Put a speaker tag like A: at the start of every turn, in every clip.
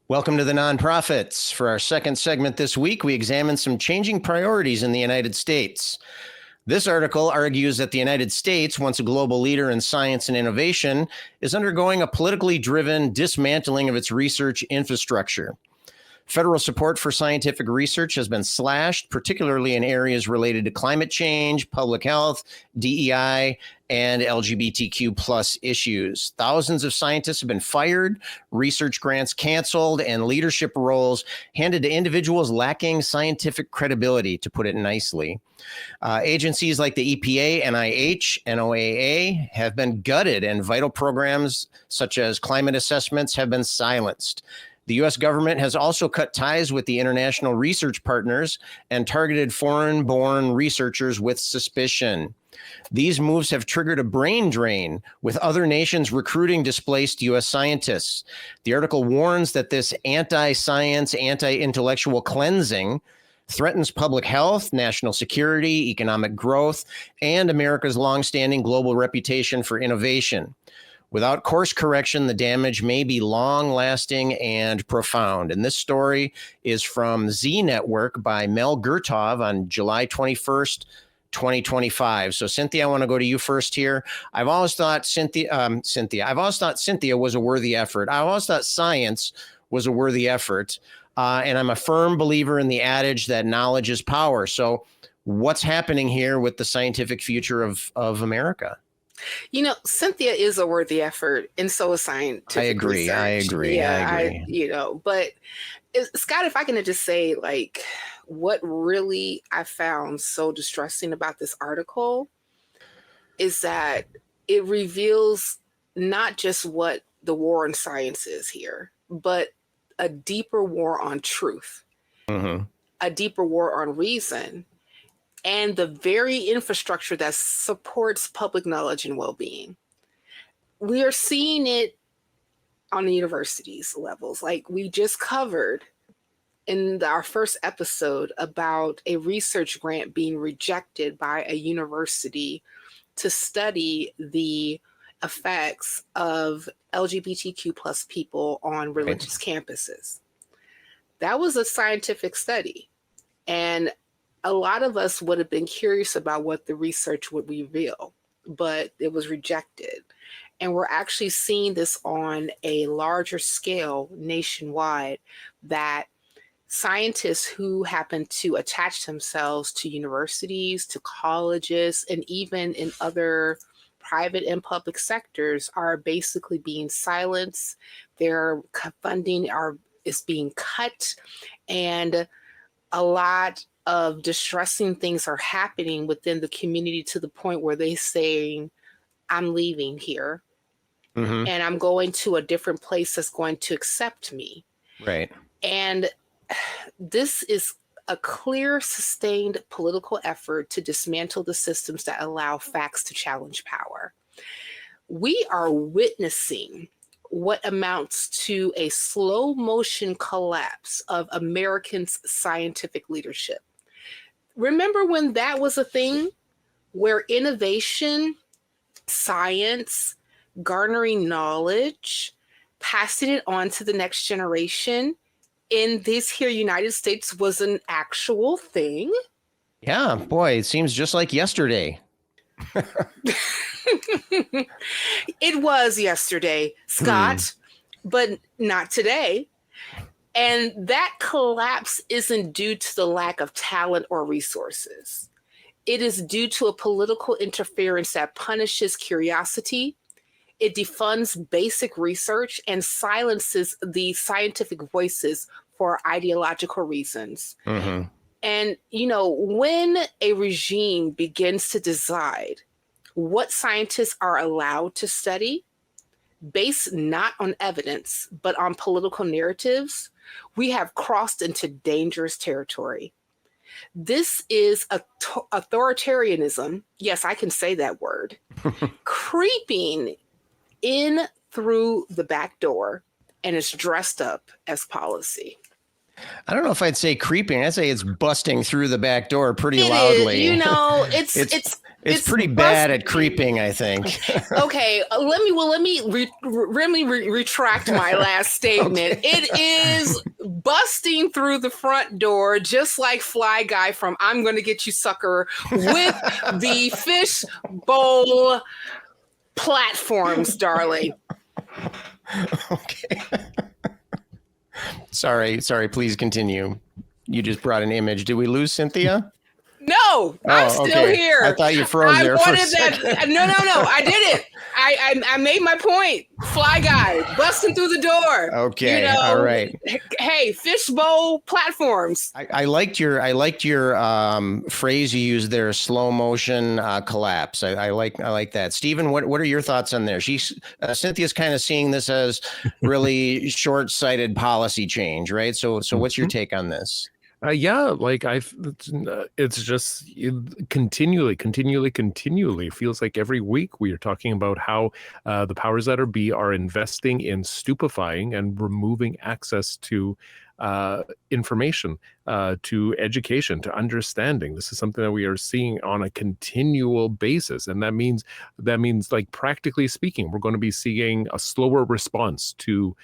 A: Welcome to the Nonprofits. For our second segment this week, we examine some changing priorities in the United States. This article argues that the United States, once a global leader in science and innovation, is undergoing a politically driven dismantling of its research infrastructure. Federal support for scientific research has been slashed, particularly in areas related to climate change, public health, DEI, and LGBTQ plus issues. Thousands of scientists have been fired, research grants canceled, and leadership roles handed to individuals lacking scientific credibility, to put it nicely. Agencies like the EPA, NIH, NOAA have been gutted, and vital programs such as climate assessments have been silenced. The U.S. government has also cut ties with the international research partners and targeted foreign-born researchers with suspicion. These moves have triggered a brain drain, with other nations recruiting displaced U.S. scientists. The article warns that this anti-science, anti-intellectual cleansing threatens public health, national security, economic growth, and America's longstanding global reputation for innovation. Without course correction, the damage may be long-lasting and profound. And this story is from Z Network by Mel Gertov on July 21st, 2025. So, Cynthia, I want to go to you first here. I've always thought Cynthia was a worthy effort. I always thought science was a worthy effort. And I'm a firm believer in the adage that knowledge is power. So what's happening here with the scientific future of America?
B: You know, Cynthia is a worthy effort, and so is scientific
A: I agree.
B: research.
A: I agree.
B: Yeah,
A: I agree.
B: but Scott, if I can just say, like, what really I found so distressing about this article is that it reveals not just what the war on science is here, but a deeper war on truth, a deeper war on reason, and the very infrastructure that supports public knowledge and well-being. We are seeing it on the universities levels. Like we just covered in our first episode about a research grant being rejected by a university to study the effects of LGBTQ plus people on religious campuses. That was a scientific study. And a lot of us would have been curious about what the research would reveal, but it was rejected. And we're actually seeing this on a larger scale nationwide, that scientists who happen to attach themselves to universities, to colleges, and even in other private and public sectors are basically being silenced. Their funding is being cut, and a lot of distressing things are happening within the community to the point where they're saying, I'm leaving here and I'm going to a different place that's going to accept me.
A: Right.
B: And this is a clear, sustained political effort to dismantle the systems that allow facts to challenge power. We are witnessing what amounts to a slow motion collapse of Americans' scientific leadership. Remember when that was a thing, where innovation, science, garnering knowledge, passing it on to the next generation in this here United States was an actual thing?
A: Yeah, boy, it seems just like yesterday.
B: It was yesterday, Scott, but not today. And that collapse isn't due to the lack of talent or resources. It is due to a political interference that punishes curiosity. It defunds basic research and silences the scientific voices for ideological reasons. And, you know, when a regime begins to decide what scientists are allowed to study, based not on evidence, but on political narratives, we have crossed into dangerous territory. This is authoritarianism. Yes, I can say that word. Creeping in through the back door, and it's dressed up as policy.
A: I don't know if I'd say creeping. I'd say it's busting through the back door pretty loudly.
B: Is, you know, it's
A: It's pretty bad at creeping, I think.
B: Okay, let me retract my last statement. Okay. It is busting through the front door, just like Fly Guy from "I'm Gonna Get You, Sucker," with the fish bowl platforms, darling.
A: Okay. Sorry. Please continue. You just brought an image. Did we lose Cynthia?
B: No, I'm still here.
A: I thought you froze there for a second.
B: No, I did it. I made my point. Fly Guy busting through the door.
A: Okay, all right.
B: Hey, fishbowl platforms.
A: I liked your phrase you used there, slow motion collapse. I like that. Stephen, what are your thoughts on there? Cynthia's kind of seeing this as really short-sighted policy change, right? So what's your take on this?
C: It's just continually feels like every week we are talking about how the powers that be are investing in stupefying and removing access to information, to education, to understanding. This is something that we are seeing on a continual basis. And that means like, practically speaking, we're going to be seeing a slower response to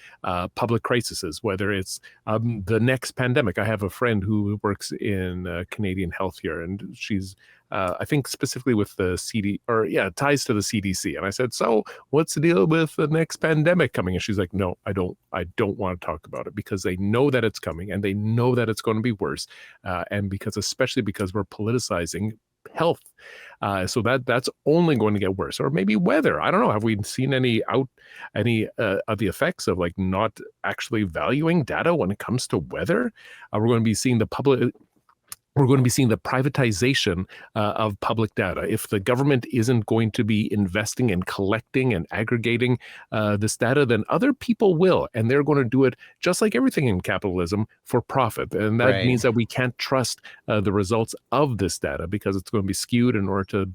C: public crises, whether it's the next pandemic. I have a friend who works in Canadian health here, and she's I think specifically with the ties to the CDC. And I said, so what's the deal with the next pandemic coming? And she's like, no, I don't want to talk about it, because they know that it's coming and they know that it's going to be worse. And especially because we're politicizing health. So that's only going to get worse. Or maybe weather. I don't know. Have we seen any of the effects of like not actually valuing data when it comes to weather? We're going to be seeing the privatization of public data. If the government isn't going to be investing in collecting and aggregating this data, then other people will. And they're going to do it, just like everything in capitalism, for profit. And that means that we can't trust the results of this data, because it's going to be skewed in order to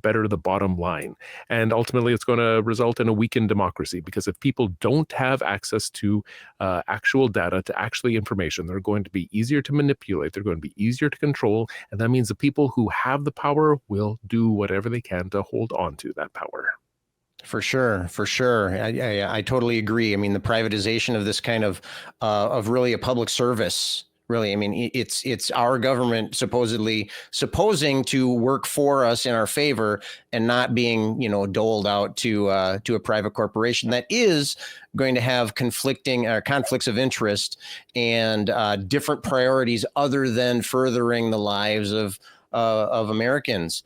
C: better the bottom line. And ultimately, it's going to result in a weakened democracy, because if people don't have access to actual data, to actually information, they're going to be easier to manipulate. They're going to be easier to control. And that means the people who have the power will do whatever they can to hold on to that power.
A: For sure. I totally agree. I mean, the privatization of this kind of really a public service. Really, I mean, it's our government supposing to work for us in our favor, and not being, doled out to a private corporation that is going to have conflicts of interest and different priorities other than furthering the lives of Americans.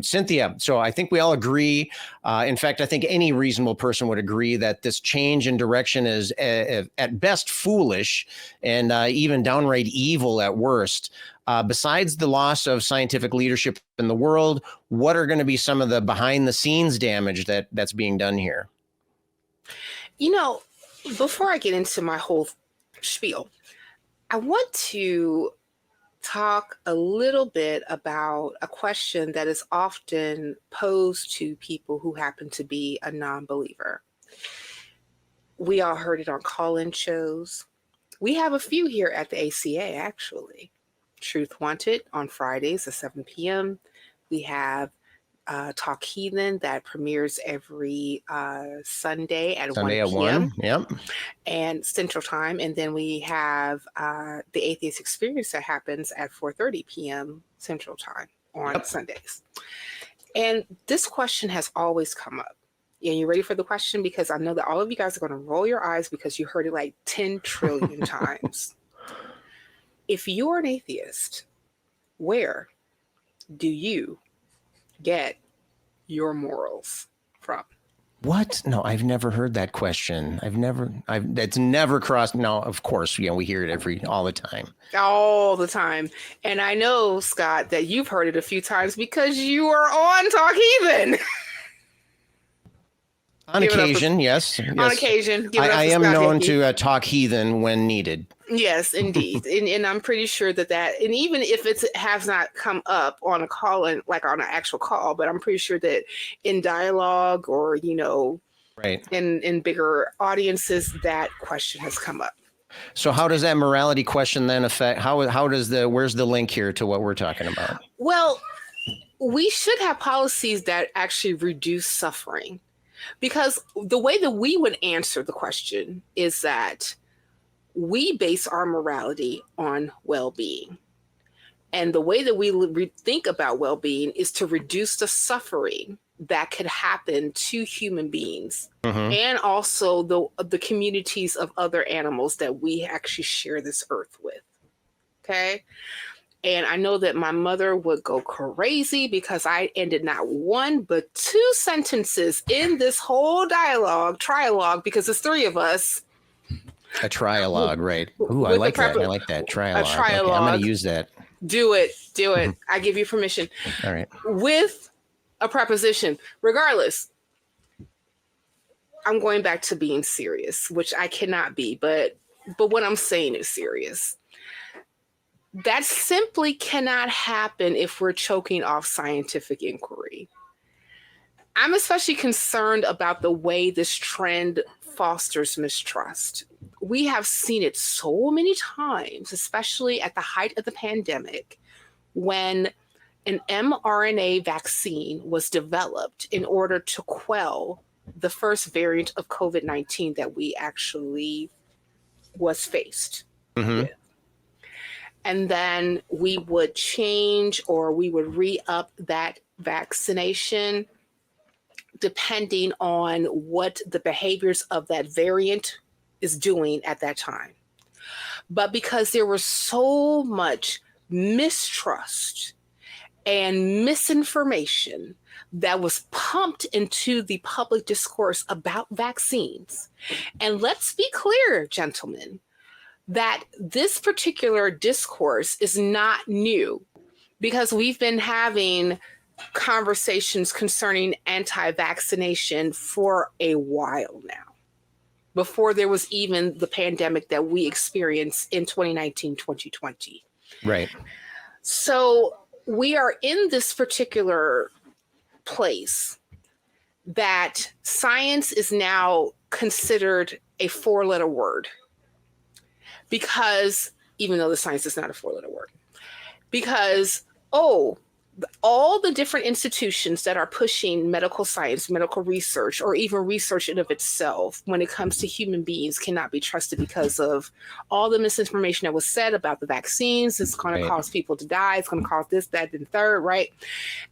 A: Cynthia, so I think we all agree. In fact, I think any reasonable person would agree that this change in direction is at best foolish, and even downright evil at worst. Besides the loss of scientific leadership in the world, what are going to be some of the behind the scenes damage that's being done here?
B: Before I get into my whole spiel, I want to talk a little bit about a question that is often posed to people who happen to be a non-believer. We all heard it on call-in shows. We have a few here at the ACA, actually. Truth Wanted on Fridays at 7 p.m. We have Talk Heathen that premieres every Sunday at 1 p.m.
A: Yep.
B: And Central Time. And then we have the Atheist Experience that happens at 4:30 p.m. Central Time on Sundays. And this question has always come up. And you ready for the question? Because I know that all of you guys are going to roll your eyes, because you heard it like 10 trillion times. If you're an atheist, where do you get your morals from?
A: What? No, I've never heard that question. That's never crossed. No, of course, we hear it all the time.
B: All the time. And I know, Scott, that you've heard it a few times because you are on Talk Heathen.
A: On occasion, yes.
B: On occasion.
A: I am known to talk heathen when needed.
B: Yes, indeed. and I'm pretty sure that, and even if it has not come up on a call, like on an actual call, but I'm pretty sure that in dialogue or,
A: right,
B: in bigger audiences, that question has come up.
A: So how does that morality question then affect, where's the link here to what we're talking about?
B: Well, we should have policies that actually reduce suffering, because the way that we would answer the question is that we base our morality on well-being. And the way that we think about well-being is to reduce the suffering that could happen to human beings, and also the communities of other animals that we actually share this earth with. Okay. And I know that my mother would go crazy because I ended not one but two sentences in this whole trialogue, because there's three of us.
A: A trialogue, right? Ooh, I like that. I like that. Trialogue.
B: A trialogue.
A: Okay, I'm going to use that.
B: Do it. I give you permission.
A: All right.
B: With a preposition. Regardless, I'm going back to being serious, which I cannot be, but what I'm saying is serious. That simply cannot happen if we're choking off scientific inquiry. I'm especially concerned about the way this trend fosters mistrust. We have seen it so many times, especially at the height of the pandemic, when an mRNA vaccine was developed in order to quell the first variant of COVID-19 that we actually was faced with. And then we would change, or we would re-up that vaccination depending on what the behaviors of that variant is doing at that time. But because there was so much mistrust and misinformation that was pumped into the public discourse about vaccines, and let's be clear, gentlemen, that this particular discourse is not new, because we've been having conversations concerning anti-vaccination for a while now, before there was even the pandemic that we experienced in 2019, 2020.
A: Right.
B: So we are in this particular place that science is now considered a four-letter word. Because, even though the science is not a four-letter word, because, all the different institutions that are pushing medical science, medical research, or even research in of itself when it comes to human beings cannot be trusted because of all the misinformation that was said about the vaccines. It's going to cause people to die. It's going to cause this, that, and third, right?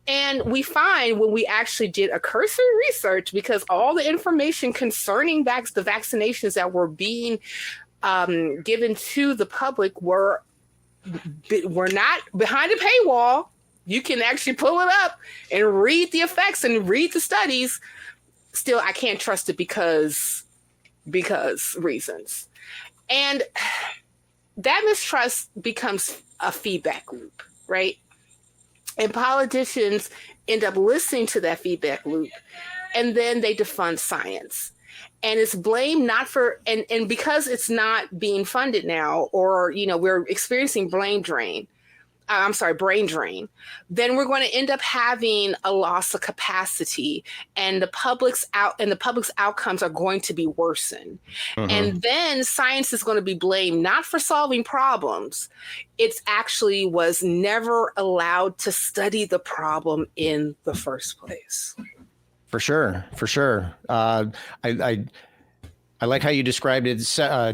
B: And we find when we actually did a cursory research, because all the information concerning the vaccinations that were being given to the public were not behind a paywall. You can actually pull it up and read the effects and read the studies. Still, I can't trust it because reasons. And that mistrust becomes a feedback loop, right? And politicians end up listening to that feedback loop, and then they defund science. And it's blamed not for, and because it's not being funded now, or, we're experiencing brain drain, then we're going to end up having a loss of capacity, and the public's outcomes are going to be worsened. And then science is going to be blamed not for solving problems. It actually was never allowed to study the problem in the first place.
A: For sure. I like how you described it,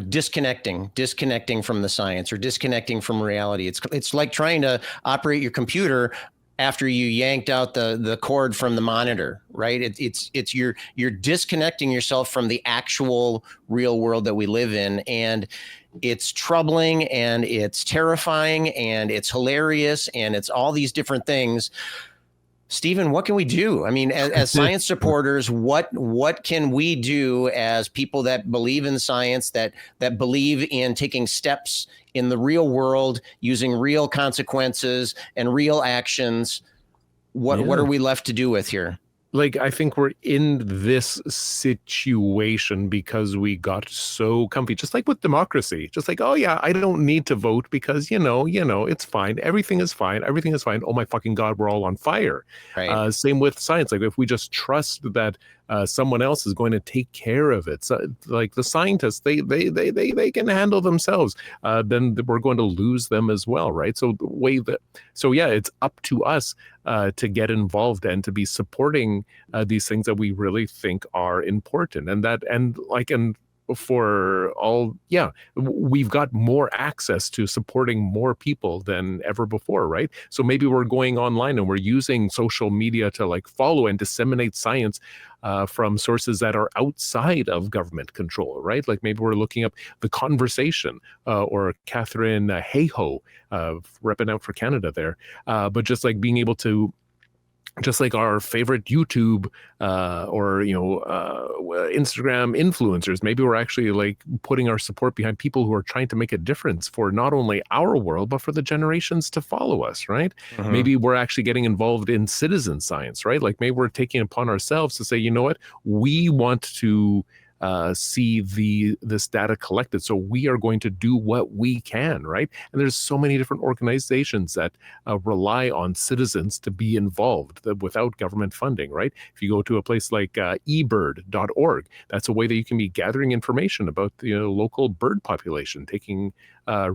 A: disconnecting from the science, or disconnecting from reality. It's like trying to operate your computer after you yanked out the cord from the monitor, right? It's you're disconnecting yourself from the actual real world that we live in, and it's troubling, and it's terrifying, and it's hilarious, and it's all these different things. Stephen, what can we do? I mean, as science supporters, what can we do as people that believe in science, that believe in taking steps in the real world, using real consequences and real actions? What are we left to do with here?
C: Like, I think we're in this situation because we got so comfy, just like with democracy, just like, oh yeah, I don't need to vote because, it's fine. Everything is fine. Oh my fucking God, we're all on fire.
A: Right.
C: Same with science. Like, if we just trust that someone else is going to take care of it. So, like the scientists, they can handle themselves. Then we're going to lose them as well, right? So it's up to us to get involved and to be supporting these things that we really think are important, and for all, we've got more access to supporting more people than ever before, right? So maybe we're going online and we're using social media to like follow and disseminate science from sources that are outside of government control, right? Like maybe we're looking up The Conversation or Catherine Hayhoe, repping out for Canada there, but just like being able to, just like our favorite YouTube or Instagram influencers, maybe we're actually like putting our support behind people who are trying to make a difference for not only our world, but for the generations to follow us, right?
A: Mhm.
C: Maybe we're actually getting involved in citizen science, right? Like maybe we're taking it upon ourselves to say, you know what, we want to see this data collected, so we are going to do what we can, right? And there's so many different organizations that rely on citizens to be involved without government funding, right? If you go to a place like ebird.org, that's a way that you can be gathering information about the local bird population, taking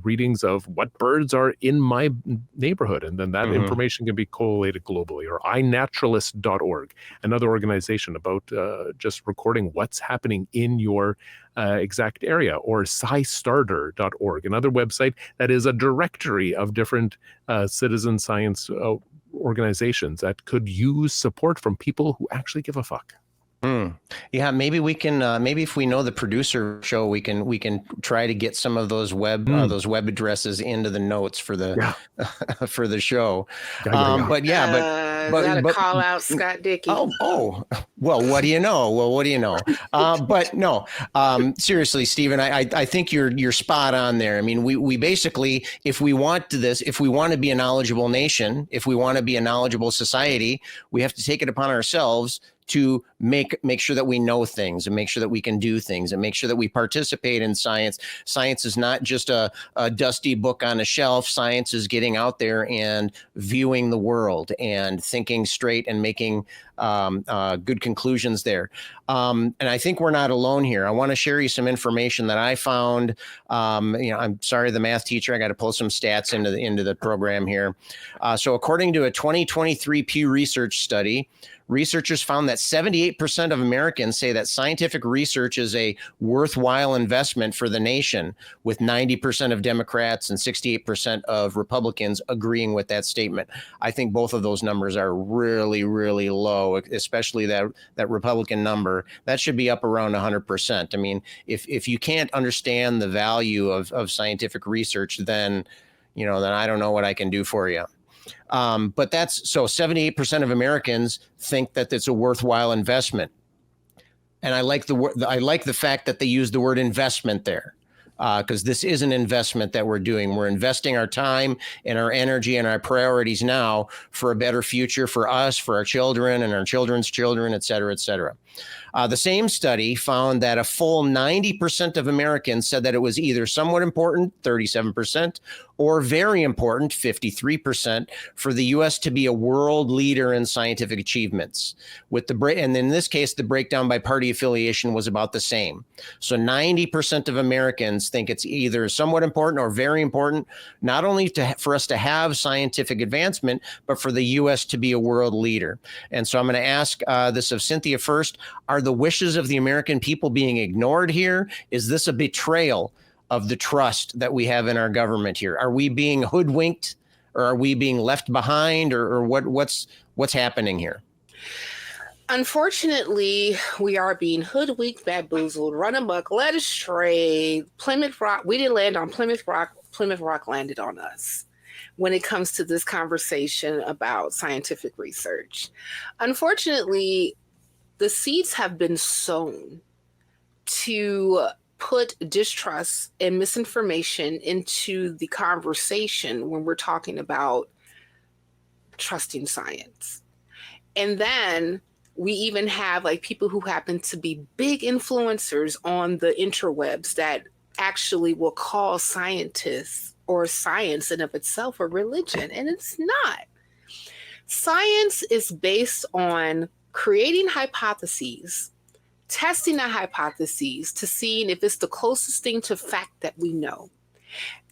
C: readings of what birds are in my neighborhood, and then that
A: Mhm.
C: information can be collated globally. Or iNaturalist.org, another organization about just recording what's happening in your exact area. Or SciStarter.org, another website that is a directory of different citizen science organizations that could use support from people who actually give a fuck.
A: Yeah, maybe we can. Maybe if we know the producer show, we can try to get some of those web addresses into the notes for the for the show. But
B: is that a call out, Scott Dickey?
A: Oh, well, what do you know? But no, seriously, Stephen, I think you're spot on there. I mean, we basically, if we want to be a knowledgeable nation, if we want to be a knowledgeable society, we have to take it upon ourselves to make sure that we know things and make sure that we can do things and make sure that we participate in science. Science is not just a dusty book on a shelf. Science is getting out there and viewing the world and thinking straight and making good conclusions there. And I think we're not alone here. I want to share you some information that I found. I'm sorry, the math teacher, I got to pull some stats into the program here. So according to a 2023 Pew Research study, researchers found that 78% of Americans say that scientific research is a worthwhile investment for the nation, with 90% of Democrats and 68% of Republicans agreeing with that statement. I think both of those numbers are really, really low, especially that Republican number. That should be up around 100%. I mean, if you can't understand the value of scientific research, then I don't know what I can do for you. But that's so 78% of Americans think that it's a worthwhile investment. And I like the fact that they use the word investment there, because this is an investment that we're doing. We're investing our time and our energy and our priorities now for a better future for us, for our children and our children's children, et cetera, et cetera. The same study found that a full 90% of Americans said that it was either somewhat important, 37%, or very important, 53%, for the U.S. to be a world leader in scientific achievements. And in this case, the breakdown by party affiliation was about the same. So 90% of Americans think it's either somewhat important or very important, not only for us to have scientific advancement, but for the U.S. to be a world leader. And so I'm going to ask this of Cynthia first. Are the wishes of the American people being ignored here? Is this a betrayal of the trust that we have in our government here? Are we being hoodwinked, or are we being left behind, or what's happening here?
B: Unfortunately, we are being hoodwinked, bamboozled, run amok, led astray. Plymouth Rock, we didn't land on Plymouth Rock. Plymouth Rock landed on us when it comes to this conversation about scientific research. Unfortunately, the seeds have been sown to put distrust and misinformation into the conversation when we're talking about trusting science. And then we even have like people who happen to be big influencers on the interwebs that actually will call scientists or science in of itself a religion, and it's not. Science is based on creating hypotheses, testing a hypotheses to seeing if it's the closest thing to fact that we know.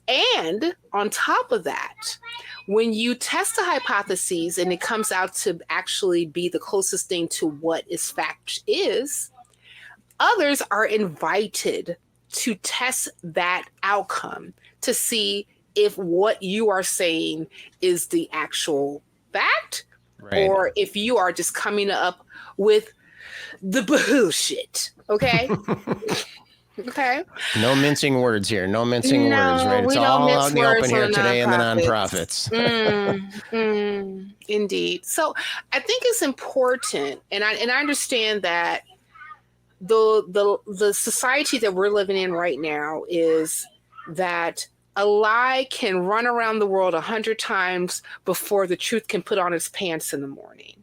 B: And on top of that, when you test a hypothesis and it comes out to actually be the closest thing to what is fact is, others are invited to test that outcome to see if what you are saying is the actual fact, right, or if you are just coming up with the bullshit. Okay. Okay.
A: No mincing words here. No mincing words, right? It's all out in the open here today in the nonprofits.
B: Indeed. So I think it's important, and I understand that the society that we're living in right now is that a lie can run around the world 100 times before the truth can put on its pants in the morning.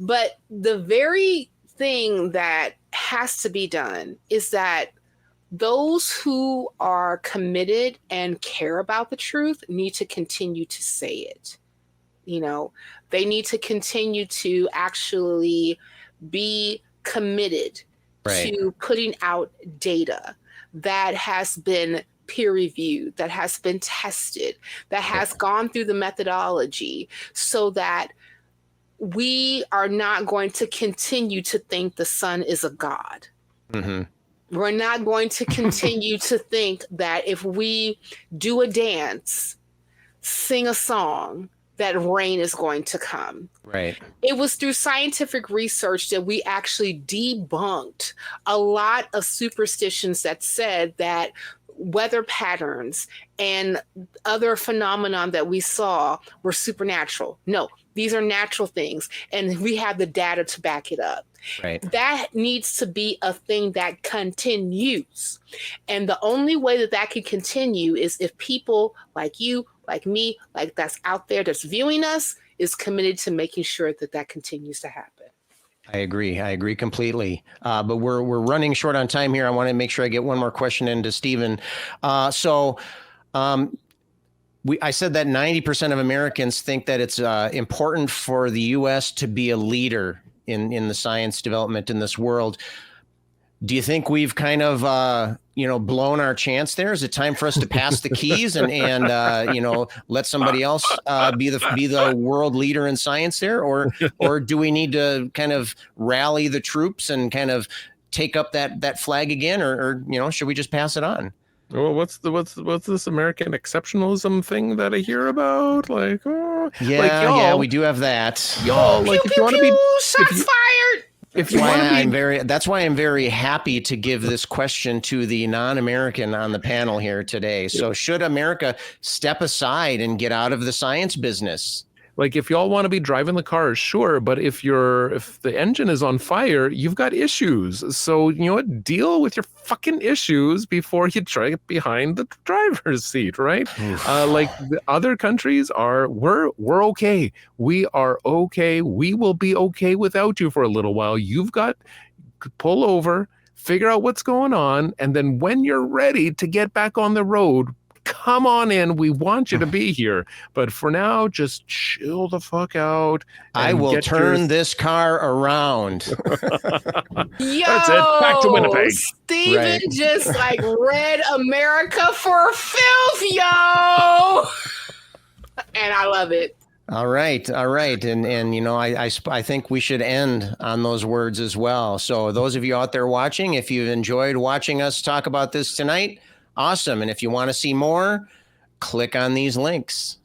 B: But the very thing that has to be done is that those who are committed and care about the truth need to continue to say it. You know, they need to continue to actually be committed to putting out data that has been peer reviewed, that has been tested, that has gone through the methodology, so that we are not going to continue to think the sun is a god. Mm-hmm. We're not going to continue to think that if we do a dance, sing a song, that rain is going to come.
A: Right.
B: It was through scientific research that we actually debunked a lot of superstitions that said that weather patterns and other phenomenon that we saw were supernatural. No, these are natural things, and we have the data to back it up.
A: Right.
B: That needs to be a thing that continues. And the only way that that can continue is if people like you, like me, like that's out there that's viewing us, is committed to making sure that that continues to happen.
A: I agree completely. But we're running short on time here. I want to make sure I get one more question into Stephen. I said that 90% of Americans think that it's important for the U.S. to be a leader in the science development in this world. Do you think we've kind of, blown our chance there? Is it time for us to pass the keys and let somebody else be the world leader in science there? Or do we need to kind of rally the troops and kind of take up that flag again? Or should we just pass it on?
C: Well, what's this American exceptionalism thing that I hear about? Like,
A: we do have that.
C: Y'all, like, if you want to be
B: shots fired.
A: That's why I'm very happy to give this question to the non-American on the panel here today. So should America step aside and get out of the science business?
C: Like, if y'all want to be driving the cars, sure, but if the engine is on fire, you've got issues. So, you know what? Deal with your fucking issues before you try to get behind the driver's seat, right? Like the other countries we're okay. We are okay. We will be okay without you for a little while. You've got to pull over, figure out what's going on, and then when you're ready to get back on the road, come on in. We want you to be here. But for now, just chill the fuck out.
A: I will turn this car around.
B: Yo,
C: that's it. Back to Winnipeg.
B: Steven just read America for filth, yo. And I love it.
A: All right. And I think we should end on those words as well. So those of you out there watching, if you've enjoyed watching us talk about this tonight, awesome. And if you want to see more, click on these links.